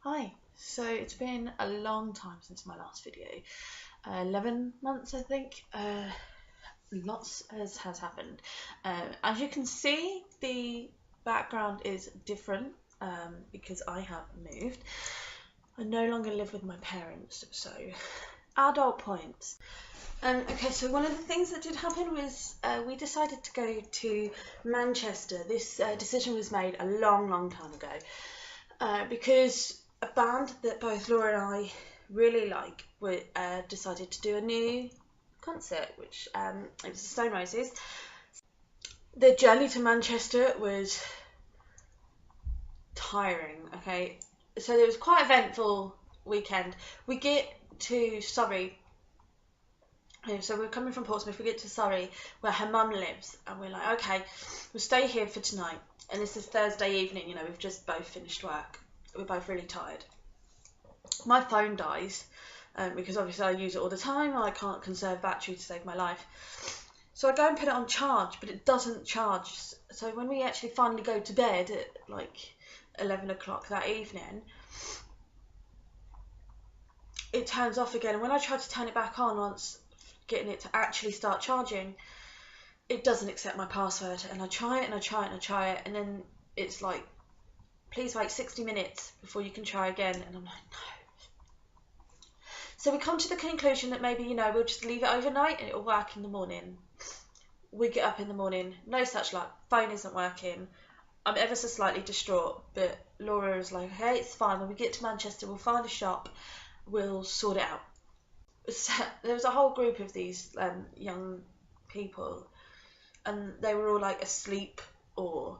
Hi, so it's been a long time since my last video, 11 months I think. Lots has happened. As you can see, the background is different because I have moved. I no longer live with my parents, so adult points. Okay, so one of the things that did happen was we decided to go to Manchester. This decision was made a long time ago because a band that both Laura and I really like decided to do a new concert, which it was the Stone Roses. The journey to Manchester was tiring, okay? So it was quite an eventful weekend. We get to Surrey. So we're coming from Portsmouth, we get to Surrey where her mum lives, and we're like, okay, we'll stay here for tonight. And this is Thursday evening, you know, we've just both finished work. We're both really tired. My phone dies because obviously I use it all the time. I can't conserve battery to save my life. So I go and put it on charge, but it doesn't charge. So when we actually finally go to bed at like 11 o'clock that evening, it turns off again. And when I try to turn it back on once getting it to actually start charging, it doesn't accept my password. And I try it and I try it and I try it, and then it's like, please wait 60 minutes before you can try again. And I'm like, no. So we come to the conclusion that maybe, you know, we'll just leave it overnight and it'll work in the morning. We get up in the morning, no such luck, phone isn't working. I'm ever so slightly distraught, but Laura is like, hey, it's fine. When we get to Manchester, we'll find a shop, we'll sort it out. So there was a whole group of these young people, and they were all like asleep or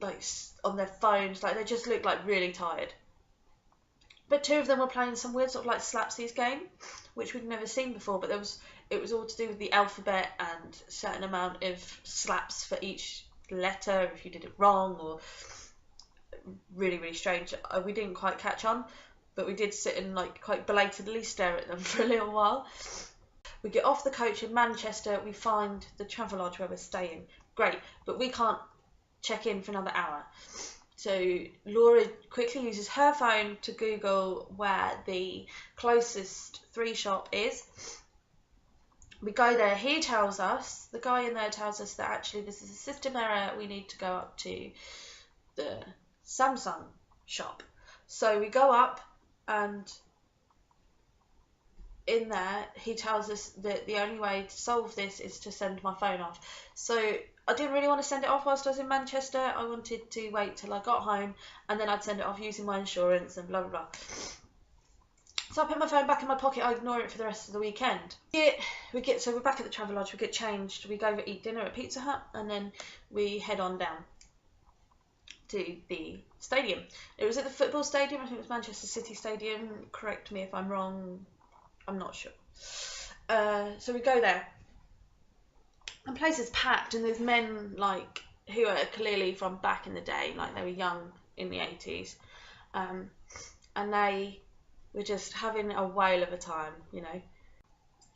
like on their phones. Like they just looked like really tired. But two of them were playing some weird sort of like slapsies game, which we'd never seen before. But it was all to do with the alphabet and a certain amount of slaps for each letter if you did it wrong, or really strange. We didn't quite catch on, but we did sit and like quite belatedly stare at them for a little while. We get off the coach in Manchester, we find the Travelodge where we're staying. Great, but we can't check in for another hour. So Laura quickly uses her phone to Google where the closest 3 shop is. We go there, he tells us, the guy in there tells us that actually this is a system error, we need to go up to the Samsung shop. So we go up, and in there he tells us that the only way to solve this is to send my phone off. So I didn't really want to send it off whilst I was in Manchester. I wanted to wait till I got home and then I'd send it off using my insurance and blah blah blah. So I put my phone back in my pocket. I ignore it for the rest of the weekend. So we're back at the Travelodge. We get changed. We go eat dinner at Pizza Hut, and then we head on down to the stadium. It was at the football stadium. I think it was Manchester City Stadium. Correct me if I'm wrong. I'm not sure. So we go there. And the place is packed, and there's men like who are clearly from back in the day, like they were young in the 80s, and they were just having a whale of a time, you know.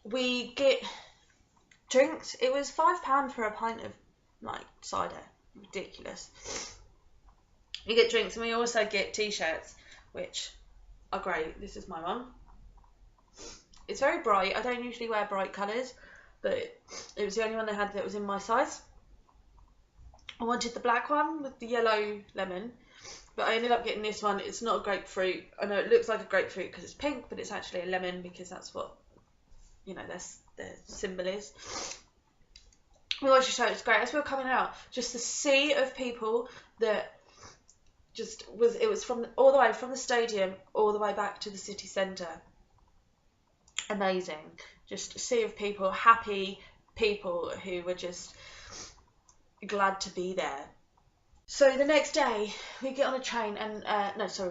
We get drinks. It was £5 for a pint of like cider. Ridiculous. We get drinks, and we also get t-shirts, which are great. This is my one. It's very bright. I don't usually wear bright colours, but it was the only one they had that was in my size. I wanted the black one with the yellow lemon, but I ended up getting this one. It's not a grapefruit. I know it looks like a grapefruit because it's pink, but it's actually a lemon because that's what, you know, their symbol is. We watched the show. It's great. As we were coming out, just the sea of people that it was from all the way from the stadium all the way back to the city centre. Amazing. Just a sea of people, happy people who were just glad to be there. So the next day we get on a train and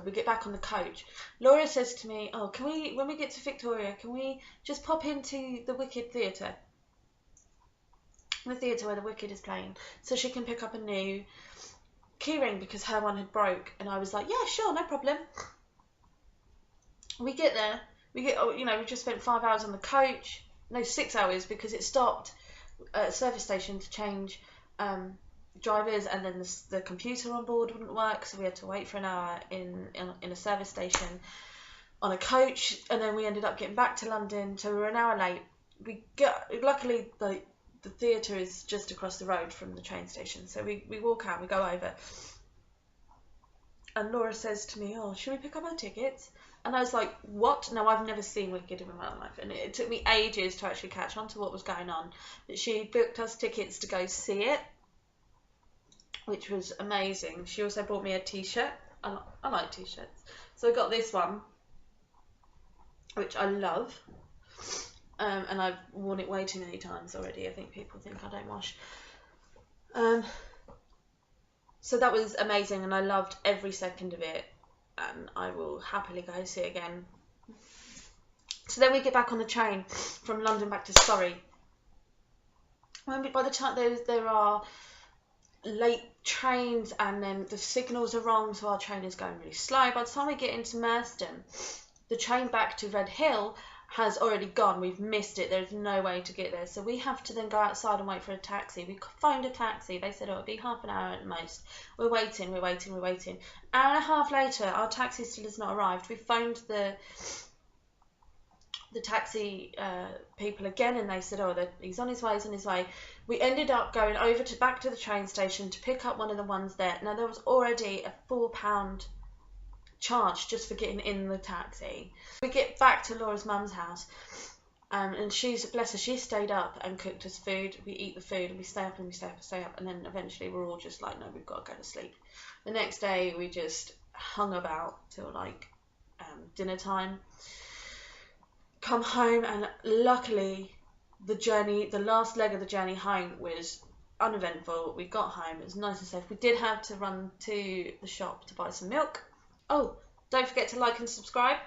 we get back on the coach. Laura says to me, oh, can we, when we get to Victoria, can we just pop into the Wicked Theatre? The theatre where the Wicked is playing, so she can pick up a new keyring because her one had broke. And I was like, yeah, sure, no problem. We get there. We just spent 5 hours on the coach. No, 6 hours because it stopped at a service station to change drivers, and then the computer on board wouldn't work, so we had to wait for an hour in a service station on a coach, and then we ended up getting back to London, so we were an hour late. Luckily the theatre is just across the road from the train station, so we walk out, we go over, and Laura says to me, "Oh, should we pick up our tickets?" And I was like, "What?" No, I've never seen Wicked in my life, and it took me ages to actually catch on to what was going on. But she booked us tickets to go see it, which was amazing. She also bought me a t-shirt. I like t-shirts, so I got this one, which I love, and I've worn it way too many times already. I think people think I don't wash. So that was amazing, and I loved every second of it, and I will happily go see it again. So then we get back on the train from London back to Surrey. By the time there are late trains, and then the signals are wrong, so our train is going really slow. By the time we get into Merstham, the train back to Red Hill has already gone. We've missed it. There's no way to get there, so we have to then go outside and wait for a taxi. We phoned a taxi. They said it would be half an hour at most. We're waiting. Hour and a half later, our taxi still has not arrived. We phoned the taxi people again, and they said, "Oh, he's on his way, We ended up going back to the train station to pick up one of the ones there. Now, there was already a £4 charge just for getting in the taxi. We get back to Laura's mum's house, and she's, bless her, she stayed up and cooked us food. We eat the food, and we stay up, and then eventually we're all just like, no, we've got to go to sleep. The next day we just hung about till like dinner time. Come home, and luckily the last leg of the journey home was uneventful. We got home, it was nice and safe. We did have to run to the shop to buy some milk. Oh, don't forget to like and subscribe.